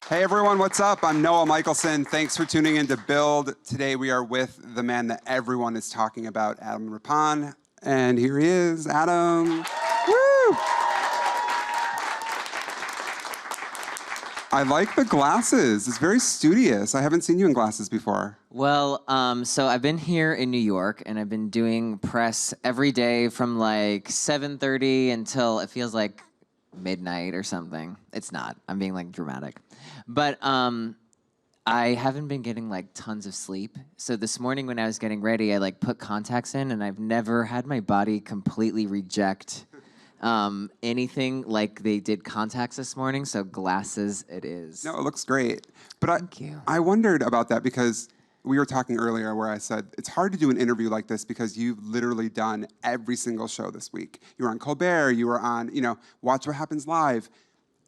Hey everyone, what's up? I'm Noah Michelson. Thanks for tuning in to Build. Today we are with the man that everyone is talking about, Adam Rippon. And here he is, Adam. Woo! I like the glasses. It's very studious. I haven't seen you in glasses before. Well, so I've been here in New York, and I've been doing press every day from like 7:30 until it feels like midnight or something. It's not. I'm being like dramatic. But I haven't been getting like tons of sleep. So this morning when I was getting ready, I like put contacts in, and I've never had my body completely reject anything like they did contacts this morning. So glasses it is. No, it looks great. But Thank you. I wondered about that because we were talking earlier where I said it's hard to do an interview like this because you've literally done every single show this week. You were on Colbert, you were on, Watch What Happens Live.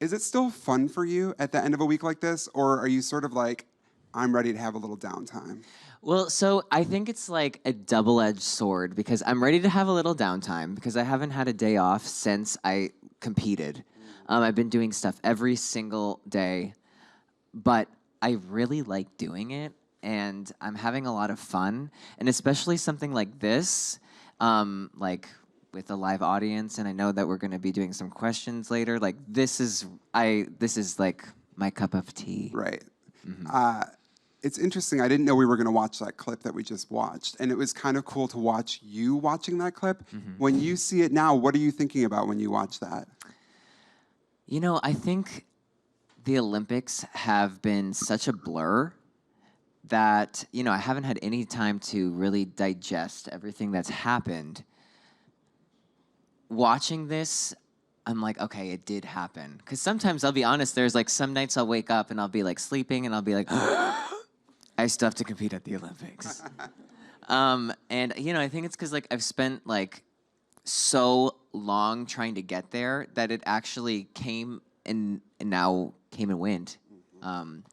Is it still fun for you at the end of a week like this? Or are you sort of like, I'm ready to have a little downtime? Well, so I think it's like a double-edged sword because I'm ready to have a little downtime because I haven't had a day off since I competed. I've been doing stuff every single day, but I really like doing it, and I'm having a lot of fun, and especially something like this, like with a live audience, and I know that we're going to be doing some questions later. Like this is like my cup of tea. Right. Mm-hmm. It's interesting. I didn't know we were going to watch that clip that we just watched. And it was kind of cool to watch you watching that clip. Mm-hmm. When you see it now, what are you thinking about when you watch that? You know, I think the Olympics have been such a blur that, I haven't had any time to really digest everything that's happened. Watching this, I'm like, okay, it did happen. Because sometimes, I'll be honest, there's like some nights I'll wake up and I'll be like sleeping and I'll be like, I still have to compete at the Olympics. And, I think it's because like I've spent like so long trying to get there that it actually came and now came and went.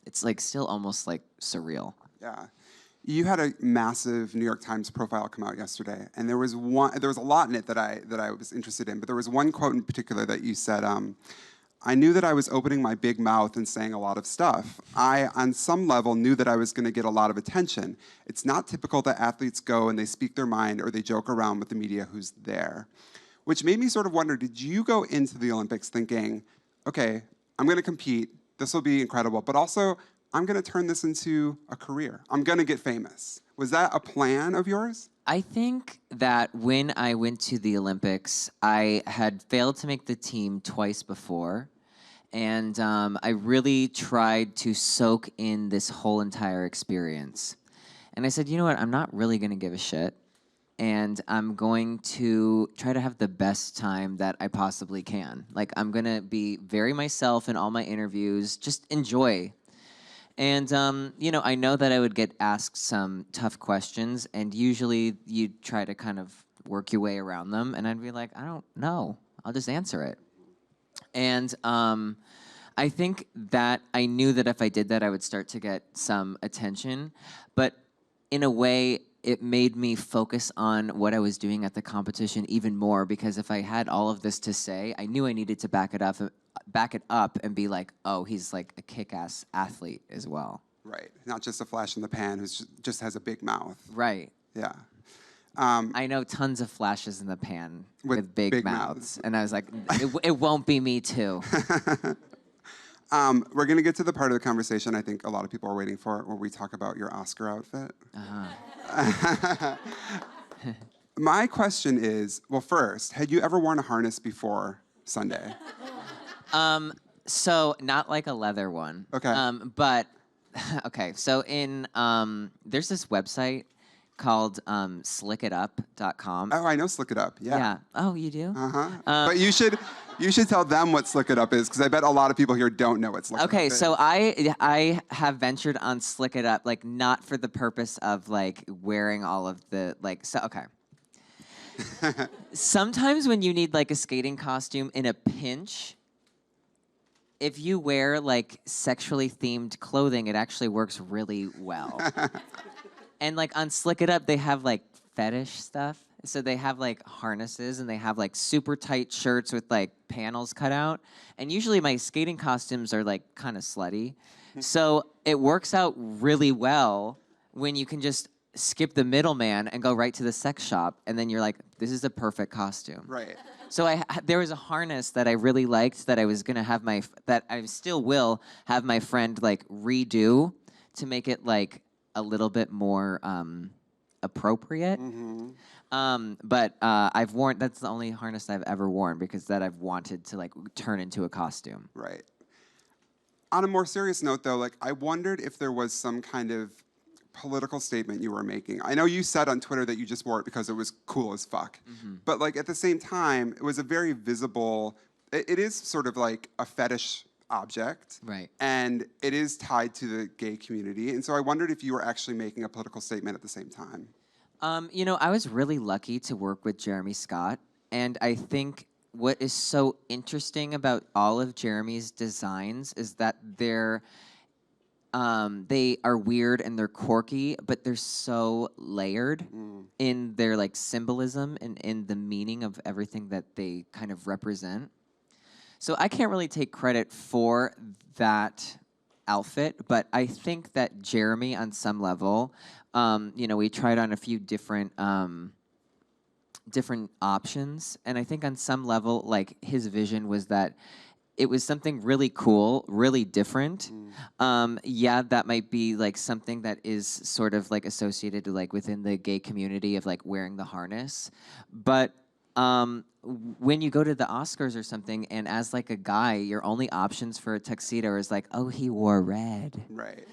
It's like still almost like surreal. Yeah. You had a massive New York Times profile come out yesterday, and there was a lot in it that I was interested in, but there was one quote in particular that you said, I knew that I was opening my big mouth and saying a lot of stuff. I, on some level, knew that I was going to get a lot of attention. It's not typical that athletes go and they speak their mind or they joke around with the media who's there, which made me sort of wonder, did you go into the Olympics thinking, okay, I'm going to compete, this will be incredible, but also I'm going to turn this into a career. I'm going to get famous. Was that a plan of yours? I think that when I went to the Olympics, I had failed to make the team twice before, and I really tried to soak in this whole entire experience. And I said, you know what, I'm not really going to give a shit, and I'm going to try to have the best time that I possibly can. Like, I'm going to be very myself in all my interviews, just enjoy. And, I know that I would get asked some tough questions, and usually you try to kind of work your way around them, and I'd be like, I don't know. I'll just answer it. And I think that I knew that if I did that, I would start to get some attention. But in a way, it made me focus on what I was doing at the competition even more, because if I had all of this to say, I knew I needed to back it up and be like, oh, he's like a kick-ass athlete as well. Right. Not just a flash in the pan who just has a big mouth. Right. Yeah. I know tons of flashes in the pan with big mouths. And I was like, it won't be me too. We're going to get to the part of the conversation I think a lot of people are waiting for, where we talk about your Oscar outfit. Uh-huh. My question is, well, first, had you ever worn a harness before Sunday? So not like a leather one. Okay. But okay. So there's this website called slickitup.com. Oh, I know Slick It Up. Yeah. Yeah. Oh, you do? Uh-huh. But you should tell them what Slick It Up is, because I bet a lot of people here don't know what Slick It Up is. Okay, so I have ventured on Slick It Up, like not for the purpose of like wearing all of the okay. Sometimes when you need like a skating costume in a pinch, if you wear like sexually themed clothing, it actually works really well. And like on Slick It Up, they have like fetish stuff. so they have like harnesses and they have like super tight shirts with like panels cut out. And usually my skating costumes are like kind of slutty. So it works out really well when you can just skip the middleman and go right to the sex shop. And then you're like, this is a perfect costume. Right. So there was a harness that I really liked that I was gonna have that I still will have my friend like redo to make it like a little bit more appropriate. But I've worn, that's the only harness I've ever worn because that I've wanted to like turn into a costume. Right. On a more serious note, though, like I wondered if there was some kind of political statement you were making. I know you said on Twitter that you just wore it because it was cool as fuck. But like at the same time, it was a very visible, it is sort of like a fetish object. Right. And it is tied to the gay community. And so I wondered if you were actually making a political statement at the same time. You know, I was really lucky to work with Jeremy Scott, and I think what is so interesting about all of Jeremy's designs is that they are weird and they're quirky, but they're so layered in their like symbolism and in the meaning of everything that they kind of represent. So I can't really take credit for that outfit, but I think that Jeremy, on some level, you know, we tried on a few different options, and I think on some level, like his vision was that it was something really cool, really different. Yeah, that might be like something that is sort of like associated to like within the gay community of like wearing the harness, but when you go to the Oscars or something, and as like a guy, your only options for a tuxedo is like, oh, he wore red. Right.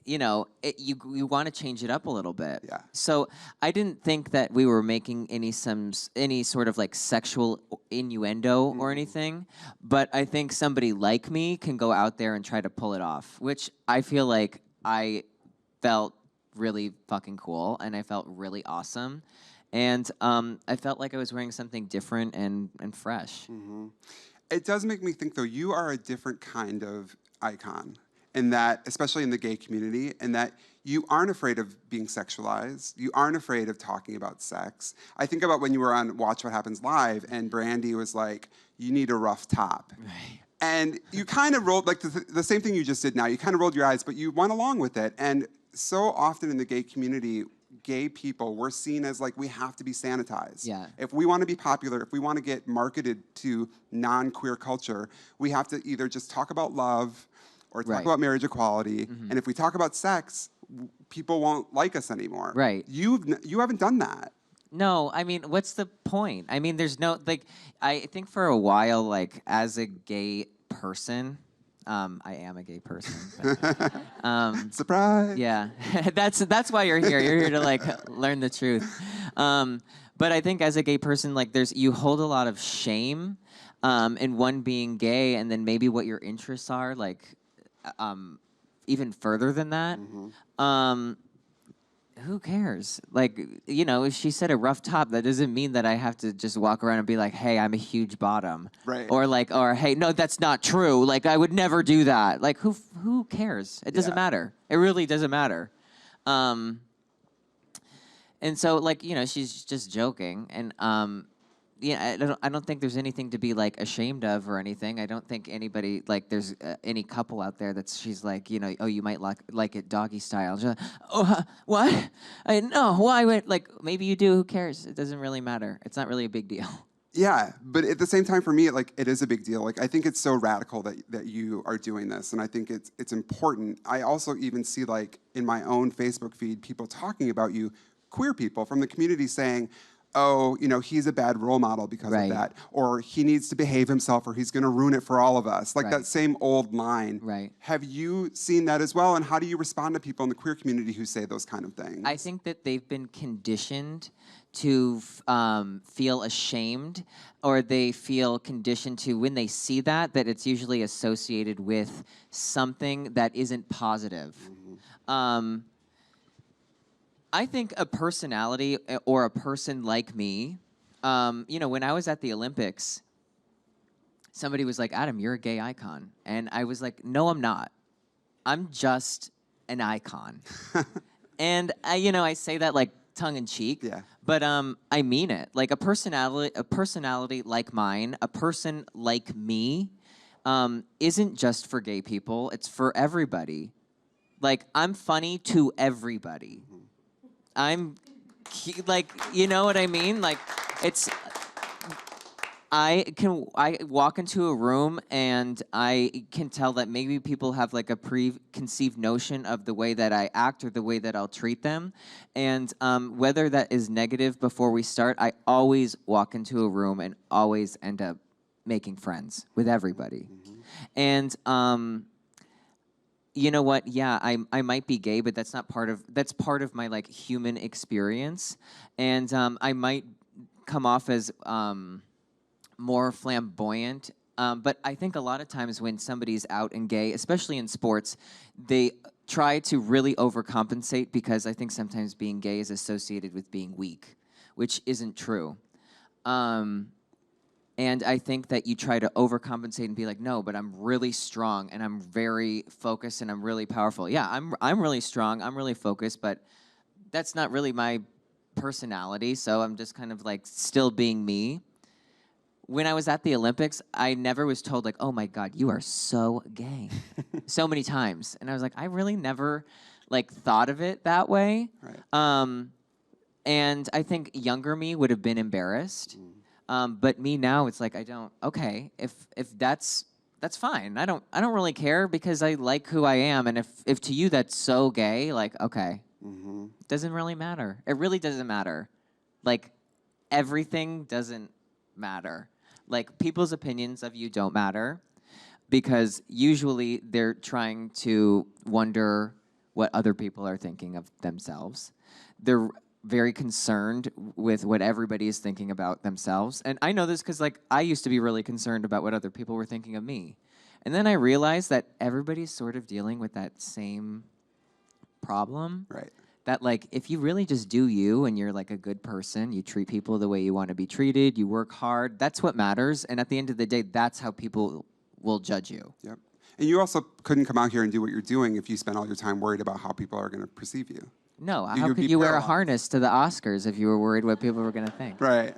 You know, you want to change it up a little bit. Yeah. So I didn't think that we were making any sort of like sexual innuendo or anything, but I think somebody like me can go out there and try to pull it off, which I feel like I felt really fucking cool and I felt really awesome. And I felt like I was wearing something different and fresh. It does make me think, though, you are a different kind of icon in that, especially in the gay community, in that you aren't afraid of being sexualized. You aren't afraid of talking about sex. I think about when you were on Watch What Happens Live and Brandy was like, you need a rough top. Right. And you kind of rolled, like the same thing you just did now, you kind of rolled your eyes, but you went along with it. And so often in the gay community, gay people, we're seen as like we have to be sanitized. Yeah. If we want to be popular, if we want to get marketed to non-queer culture, we have to either just talk about love or talk about marriage equality. And if we talk about sex, people won't like us anymore. Right. You haven't done that. No, I mean, what's the point? I mean, there's no, like, I think for a while, like, as a gay person, I am a gay person. But, Surprise. yeah, that's why you're here. You're here to, like, learn the truth. But I think as a gay person, like, you hold a lot of shame in one being gay, and then maybe what your interests are, like, even further than that. Who cares? Like, you know, if she said a rough top, that doesn't mean that I have to just walk around and be like, hey, I'm a huge bottom. Right. Or hey, no, that's not true. Like, I would never do that. Like, who cares? It doesn't matter. It really doesn't matter. And so, like, you know, she's just joking. And, yeah, I don't think there's anything to be like ashamed of or anything. I don't think anybody like there's any couple out there she's like, you know, oh, you might like it doggy style. She's like, oh, what? I know why would like maybe you do. Who cares? It doesn't really matter. It's not really a big deal. Yeah, but at the same time, for me, it is a big deal. Like, I think it's so radical that you are doing this, and I think it's important. I also even see, like, in my own Facebook feed, people talking about you, queer people from the community saying, oh, you know, he's a bad role model because of that, or he needs to behave himself, or he's going to ruin it for all of us. Like that same old line. Right. Have you seen that as well? And how do you respond to people in the queer community who say those kind of things? I think that they've been conditioned to feel ashamed, or they feel conditioned to, when they see that it's usually associated with something that isn't positive. I think a personality or a person like me, you know, when I was at the Olympics, somebody was like, Adam, you're a gay icon. And I was like, no, I'm not. I'm just an icon. And, you know, I say that like tongue in cheek. Yeah. But I mean it. Like a personality like mine, a person like me, isn't just for gay people. It's for everybody. Like I'm funny to everybody. I'm like, you know what I mean? Like it's I walk into a room and I can tell that maybe people have like a preconceived notion of the way that I act or the way that I'll treat them, and whether that is negative before we start, I always walk into a room and always end up making friends with everybody, and you know what? Yeah, I might be gay, but that's part of my like human experience, and I might come off as more flamboyant. But I think a lot of times when somebody's out and gay, especially in sports, they try to really overcompensate because I think sometimes being gay is associated with being weak, which isn't true. And I think that you try to overcompensate and be like, no, but I'm really strong and I'm very focused and I'm really powerful. Yeah, I'm really strong, I'm really focused, but that's not really my personality, so I'm just kind of like still being me. When I was at the Olympics, I never was told like, "Oh my God, you are so gay," so many times, and I was like, I really never like thought of it that way. Right. And I think younger me would have been embarrassed, but me now, it's like I don't. Okay, if that's fine. I don't really care because I like who I am, and if to you that's so gay, like okay, doesn't really matter. It really doesn't matter. Like everything doesn't matter. Like people's opinions of you don't matter because usually they're trying to wonder what other people are thinking of themselves. They're very concerned with what everybody is thinking about themselves. And I know this because like I used to be really concerned about what other people were thinking of me. And then I realized that everybody's sort of dealing with that same problem. Right. That like if you really just do you and you're like a good person, you treat people the way you want to be treated, you work hard, that's what matters. And at the end of the day, that's how people will judge you. Yep. And you also couldn't come out here and do what you're doing if you spent all your time worried about how people are going to perceive you. No, how You'd could be you wear a paralyzed. harness to the Oscars if you were worried what people were going to think? Right.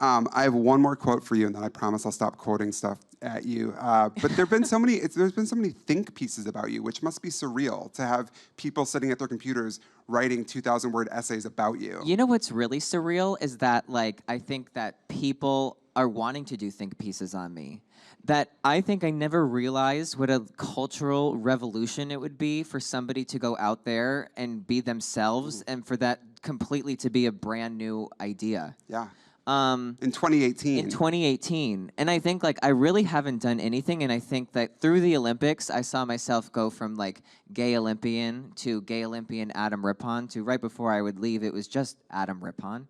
I have one more quote for you, and then I promise I'll stop quoting stuff at you. But there's been so many think pieces about you, which must be surreal to have people sitting at their computers writing 2,000-word essays about you. You know what's really surreal is that like I think that people are wanting to do think pieces on me. That I think I never realized what a cultural revolution it would be for somebody to go out there and be themselves, and for that completely to be a brand new idea. Yeah. In 2018. In 2018. And I think like I really haven't done anything, and I think that through the Olympics I saw myself go from like gay Olympian to gay Olympian Adam Rippon to right before I would leave it was just Adam Rippon.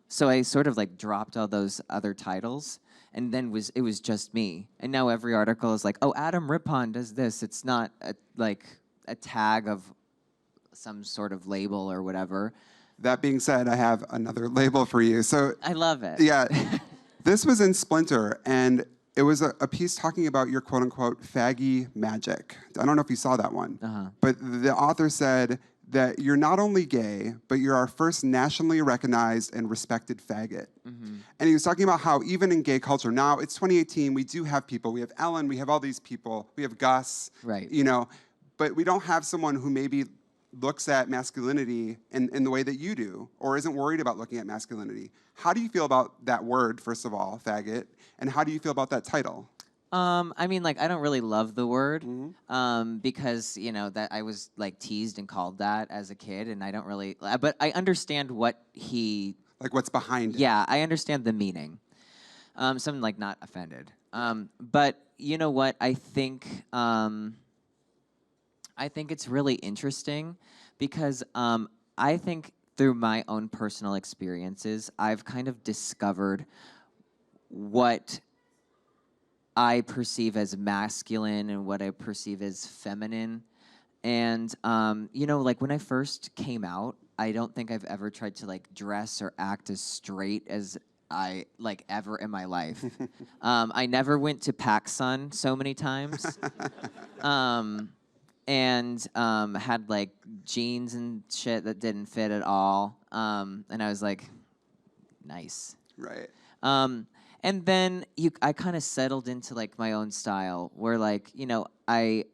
So I sort of like dropped all those other titles, and then it was just me. And now every article is like, oh, Adam Rippon does this. It's not like a tag of some sort of label or whatever. That being said, I have another label for you. So I love it. Yeah, this was in Splinter, and it was a piece talking about your quote-unquote faggy magic. I don't know if you saw that one, but the author said that you're not only gay, but you're our first nationally recognized and respected faggot. And he was talking about how even in gay culture, now it's 2018, we do have people. We have Ellen, we have all these people. We have Gus, Right. you know, but we don't have someone who maybe looks at masculinity in the way that you do, or isn't worried about looking at masculinity. How do you feel about that word, first of all, faggot, and how do you feel about that title? I mean, like, I don't really love the word because, you know, that I was, like, teased and called that as a kid, and I don't really, but I understand what he... Like, what's behind it? Yeah, I understand the meaning. So I'm, like, not offended. But you know what? I think it's really interesting because I think through my own personal experiences, I've kind of discovered what I perceive as masculine and what I perceive as feminine. And, you know, like when I first came out, I don't think I've ever tried to like dress or act as straight as I like ever in my life. I never went to PacSun so many times. and had like jeans and shit that didn't fit at all. And I was like, nice. Right. And then I kind of settled into like my own style, where like I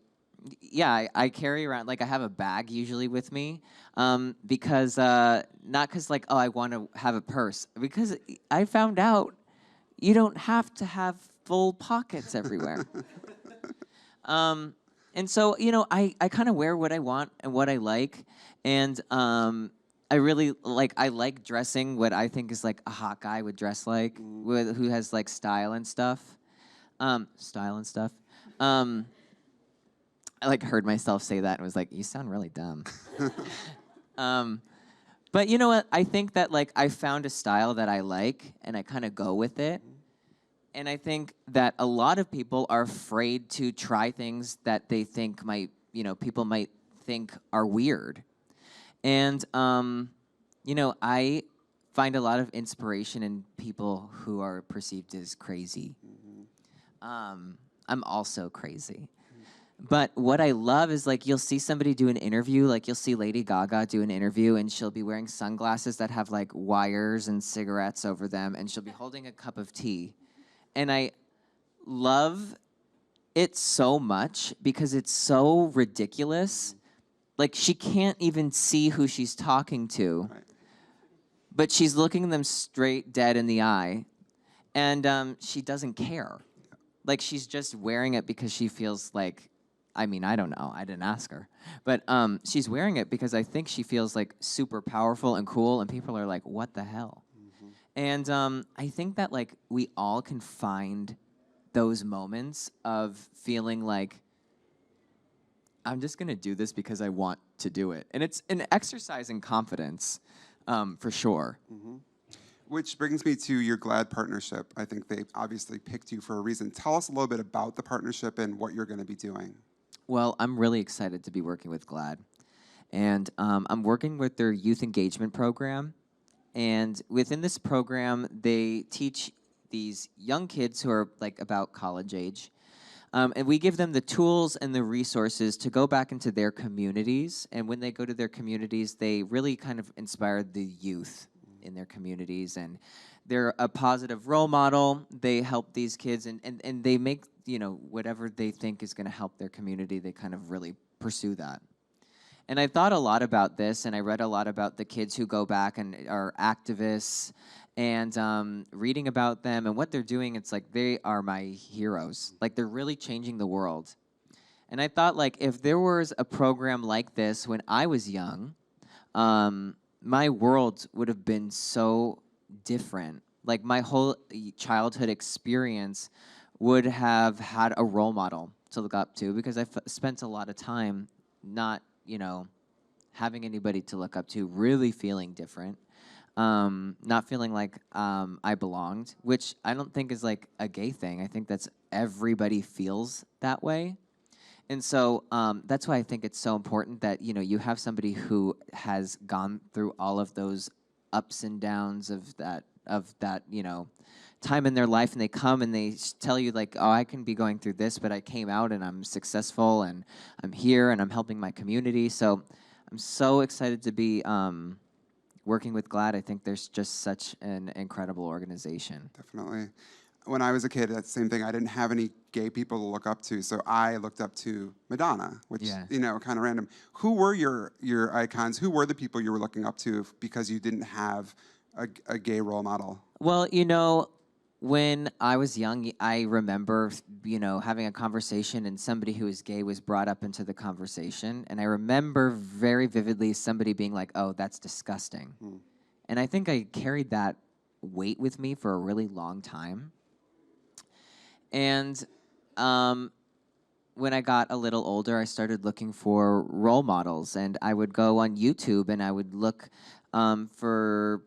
carry around, like I have a bag usually with me, because not because like, oh, I want to have a purse, because I found out you don't have to have full pockets everywhere. And so I kind of wear what I want and what I like, and I really I like dressing what I think is like a hot guy would dress like, who has like style and stuff. I like heard myself say that and was like, you sound really dumb. But you know what? I think that like I found a style that I like and I kind of go with it. And I think that a lot of people are afraid to try things that they think might, people might think are weird. And, I find a lot of inspiration in people who are perceived as crazy. I'm also crazy. But what I love is like you'll see somebody do an interview, like you'll see Lady Gaga do an interview and she'll be wearing sunglasses that have like wires and cigarettes over them, and she'll be holding a cup of tea. And I love it so much because it's so ridiculous. Like she can't even see who she's talking to, Right. but she's looking them straight dead in the eye, and she doesn't care. Like she's just wearing it because she feels like, I mean, I don't know, I didn't ask her, but she's wearing it because I think she feels like super powerful and cool, and people are like, what the hell? And I think that like we all can find those moments of feeling like, I'm just gonna do this because I want to do it, and it's an exercise in confidence, for sure. Which brings me to your GLAD partnership. I think they obviously picked you for a reason. Tell us a little bit about the partnership and what you're going to be doing. Well, I'm really excited to be working with GLAD, and I'm working with their youth engagement program. And within this program, they teach these young kids who are like about college age, and we give them the tools and the resources to go back into their communities. And when they go to their communities, they really kind of inspire the youth in their communities, and they're a positive role model. They help these kids, and they make whatever they think is going to help their community, they kind of really pursue that. And I thought a lot about this, and I read a lot about the kids who go back and are activists, and reading about them and what they're doing, it's like they are my heroes. Like they're really changing the world. And I thought, like, if there was a program like this when I was young, my world would have been so different. Like my whole childhood experience would have had a role model to look up to, because I spent a lot of time not having anybody to look up to, really feeling different, not feeling like I belonged, which I don't think is like a gay thing. I think that's everybody feels that way. And so that's why I think it's so important that you have somebody who has gone through all of those ups and downs of that time in their life, and they come and they tell you like, oh, I can be going through this, but I came out and I'm successful and I'm here and I'm helping my community. So I'm so excited to be working with GLAD. I think there's just such an incredible organization. Definitely. When I was a kid, that's the same thing. I didn't have any gay people to look up to, so I looked up to Madonna, which kind of random. Who were your icons? Who were the people you were looking up to because you didn't have a gay role model? Well, when I was young, I remember, having a conversation and somebody who was gay was brought up into the conversation. And I remember very vividly somebody being like, oh, that's disgusting. And I think I carried that weight with me for a really long time. And when I got a little older, I started looking for role models. And I would go on YouTube and I would look for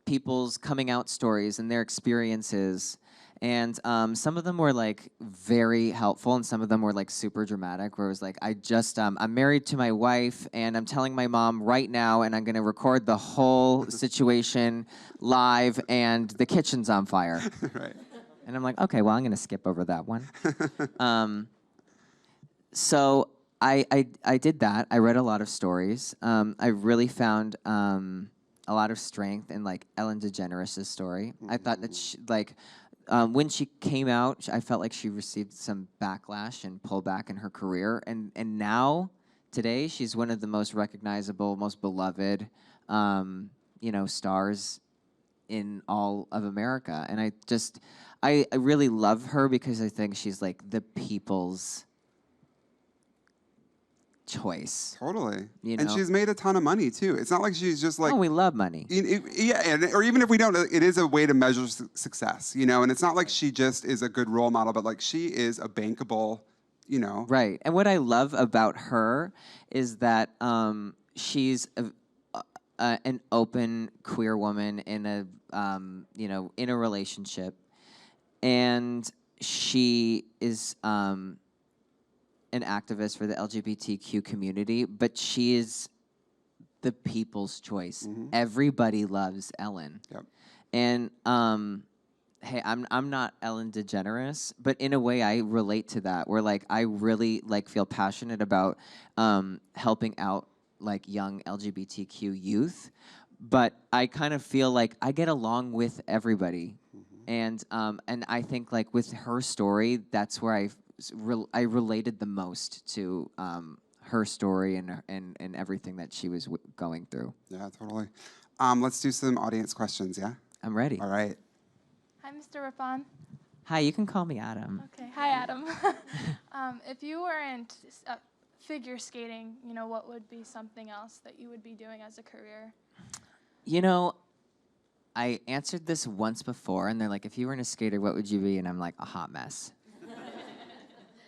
people's coming out stories and their experiences, and some of them were like very helpful, and some of them were like super dramatic, where it was like, I'm married to my wife and I'm telling my mom right now, and I'm gonna record the whole situation live, and the kitchen's on fire. Right. And I'm like, okay, well, I'm gonna skip over that one. So I did that. I read a lot of stories. I really found a lot of strength in like Ellen DeGeneres' story. I thought that she, like when she came out, I felt like she received some backlash and pullback in her career, and now today she's one of the most recognizable, most beloved, stars in all of America. And I really love her because I think she's like the people's choice. Totally. You And know? she's made a ton of money too. It's not like she's just like Oh, we love money. yeah, or even if we don't, it is a way to measure success, you know. And it's not like she just is a good role model, but like she is a bankable, you know. Right. And what I love about her is that she's an open queer woman in a in a relationship, and she is an activist for the LGBTQ community, but she is the people's choice. Everybody loves Ellen. Yep. And hey, I'm not Ellen DeGeneres, but in a way I relate to that. Where like I really like feel passionate about helping out like young LGBTQ youth, but I kind of feel like I get along with everybody, and I think like with her story, that's where I related the most to her story and everything that she was going through. Yeah, totally. Let's do some audience questions. Yeah. I'm ready. All right. Hi, Mr. Rippon. Hi, you can call me Adam. Okay. Hi, Adam. If you weren't figure skating, what would be something else that you would be doing as a career? You know, I answered this once before, and they're like, if you weren't a skater, what would you be? And I'm like, a hot mess.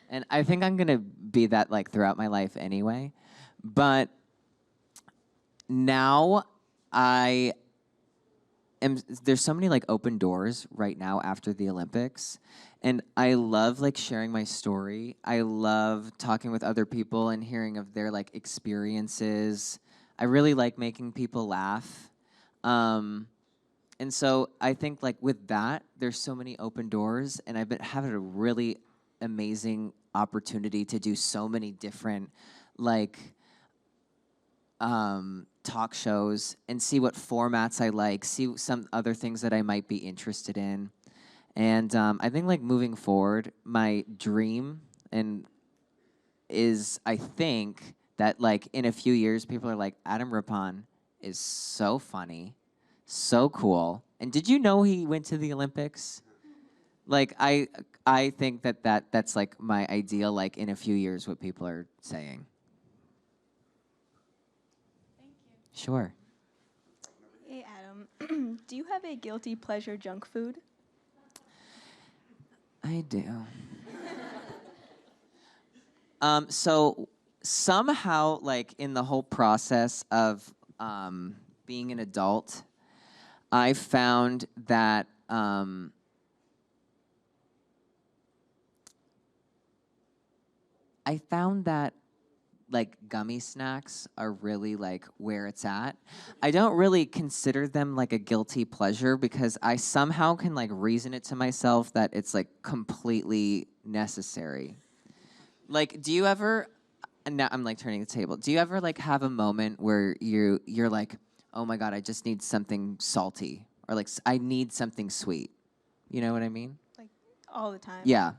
And I think I'm going to be that like throughout my life anyway. But now there's so many like open doors right now after the Olympics, and I love like sharing my story. I love talking with other people and hearing of their like experiences. I really like making people laugh. And so I think like with that, there's so many open doors, and I've been having a really amazing opportunity to do so many different like talk shows and see what formats I like, see some other things that I might be interested in. And I think like moving forward, my dream is I think that like in a few years, people are like, Adam Rippon is so funny, so cool. And did you know he went to the Olympics? Like I think that's like my ideal, like in a few years, what people are saying. Thank you. Sure. Hey, Adam. Do you have a guilty pleasure junk food? I do. So somehow, like in the whole process of being an adult, I found that like gummy snacks are really like where it's at. I don't really consider them like a guilty pleasure because I somehow can like reason it to myself that it's like completely necessary. Like, do you ever? And now I'm like turning the table. Do you ever like have a moment where you're like, oh my god, I just need something salty, or like I need something sweet? You know what I mean? Like all the time. Yeah.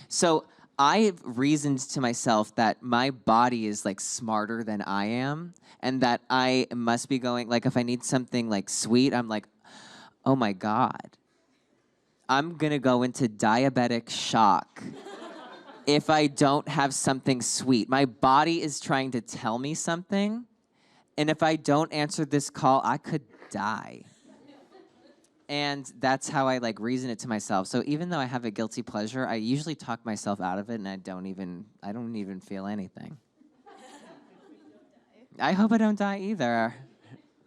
So I've reasoned to myself that my body is like smarter than I am, and that I must be going, like if I need something like sweet, I'm like, oh my God, I'm gonna go into diabetic shock if I don't have something sweet. My body is trying to tell me something, and if I don't answer this call, I could die. And that's how I like reason it to myself. So even though I have a guilty pleasure, I usually talk myself out of it, and I don't even feel anything. I hope I don't die either.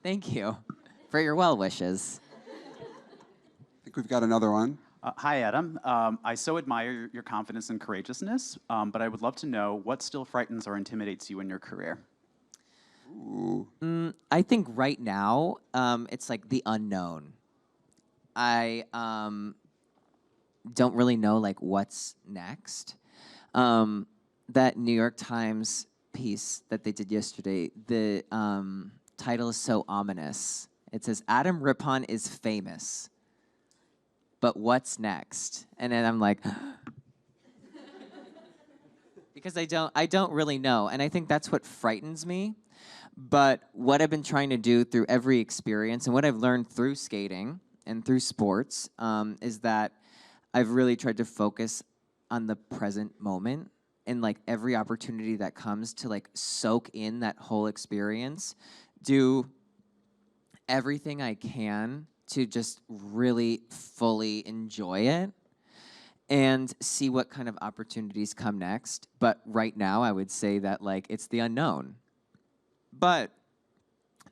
Thank you for your well wishes. I think we've got another one. Hi, Adam. I so admire your confidence and courageousness, but I would love to know what still frightens or intimidates you in your career. Ooh. I think right now, it's like the unknown. I don't really know like what's next. that New York Times piece that they did yesterday, the title is so ominous. It says, Adam Rippon is famous, but what's next? And then I'm like, because I don't really know. And I think that's what frightens me. But what I've been trying to do through every experience and what I've learned through skating and through sports is that I've really tried to focus on the present moment and like every opportunity that comes to like soak in that whole experience, do everything I can to just really fully enjoy it and see what kind of opportunities come next. But right now I would say that like it's the unknown. But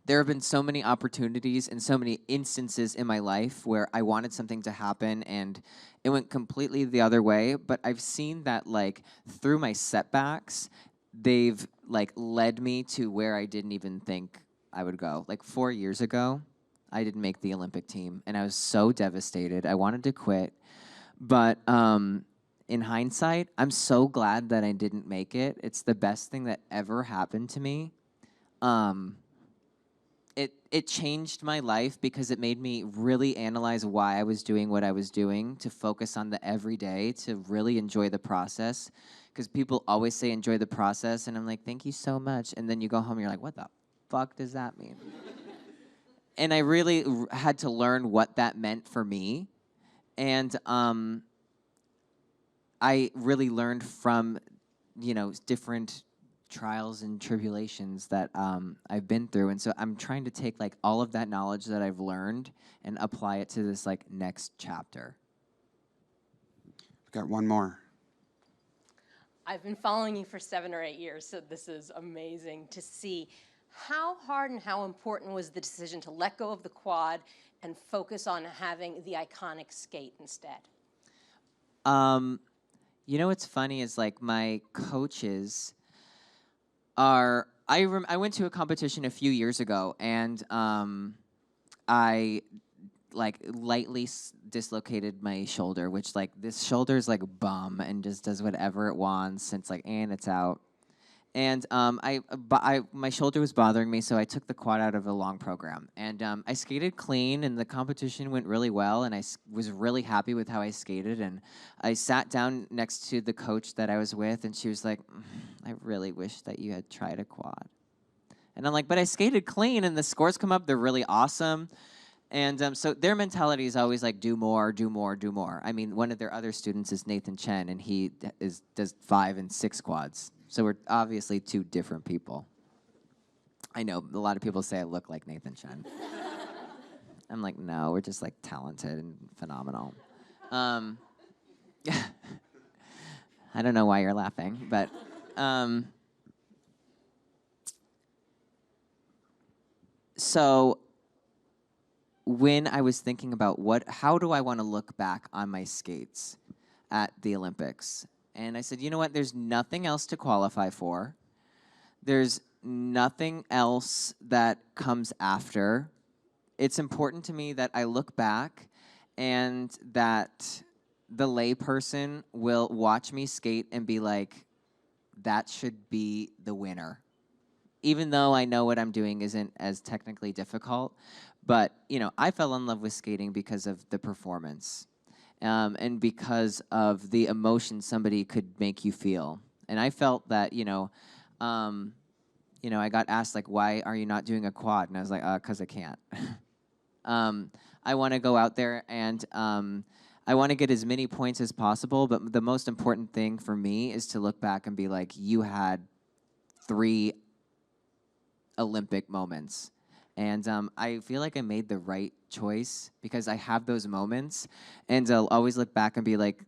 there have been so many opportunities and so many instances in my life where I wanted something to happen and it went completely the other way. But I've seen that like through my setbacks, they've like led me to where I didn't even think I would go. Like 4 years ago, I didn't make the Olympic team and I was so devastated. I wanted to quit. But in hindsight, I'm so glad that I didn't make it. It's the best thing that ever happened to me. It changed my life because it made me really analyze why I was doing what I was doing, to focus on the everyday, to really enjoy the process. Because people always say enjoy the process, and I'm like, thank you so much. And then you go home and you're like, what the fuck does that mean? And I really had to learn what that meant for me. And I really learned from, different trials and tribulations that I've been through. And so I'm trying to take like all of that knowledge that I've learned and apply it to this like next chapter. We've got one more. I've been following you for 7 or 8 years, so this is amazing to see. How hard and how important was the decision to let go of the quad and focus on having the iconic skate instead? What's funny is like my coaches are, I went to a competition a few years ago and I like lightly dislocated my shoulder, which like this shoulder is like bum and just does whatever it wants. And it's like, and it's out. And my shoulder was bothering me, so I took the quad out of a long program. And I skated clean, and the competition went really well, and I was really happy with how I skated. And I sat down next to the coach that I was with, and she was like, I really wish that you had tried a quad. And I'm like, but I skated clean, and the scores come up, they're really awesome. And so their mentality is always like, do more, do more, do more. I mean, one of their other students is Nathan Chen, and he does 5 and 6 quads. So we're obviously two different people. I know a lot of people say I look like Nathan Chen. I'm like, no, we're just like talented and phenomenal. I don't know why you're laughing, but so when I was thinking about how do I want to look back on my skates at the Olympics? And I said, you know what, there's nothing else to qualify for. There's nothing else that comes after. It's important to me that I look back and that the layperson will watch me skate and be like, that should be the winner. Even though I know what I'm doing isn't as technically difficult. But, I fell in love with skating because of the performance. And because of the emotion somebody could make you feel. And I felt that, I got asked, like, why are you not doing a quad? And I was like, because I can't. I want to go out there and I want to get as many points as possible, but the most important thing for me is to look back and be like, you had 3 Olympic moments. And I feel like I made the right choice because I have those moments. And I'll always look back and be like,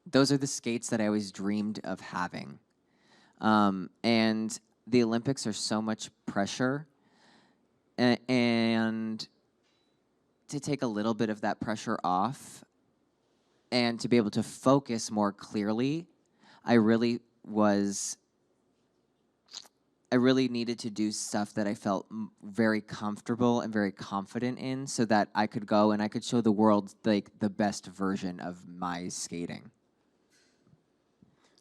those are the skates that I always dreamed of having. And the Olympics are so much pressure. And to take a little bit of that pressure off and to be able to focus more clearly, I really needed to do stuff that I felt very comfortable and very confident in so that I could go and I could show the world like the best version of my skating.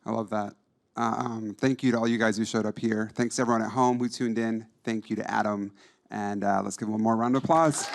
I love that. Thank you to all you guys who showed up here. Thanks to everyone at home who tuned in. Thank you to Adam. And let's give him one more round of applause.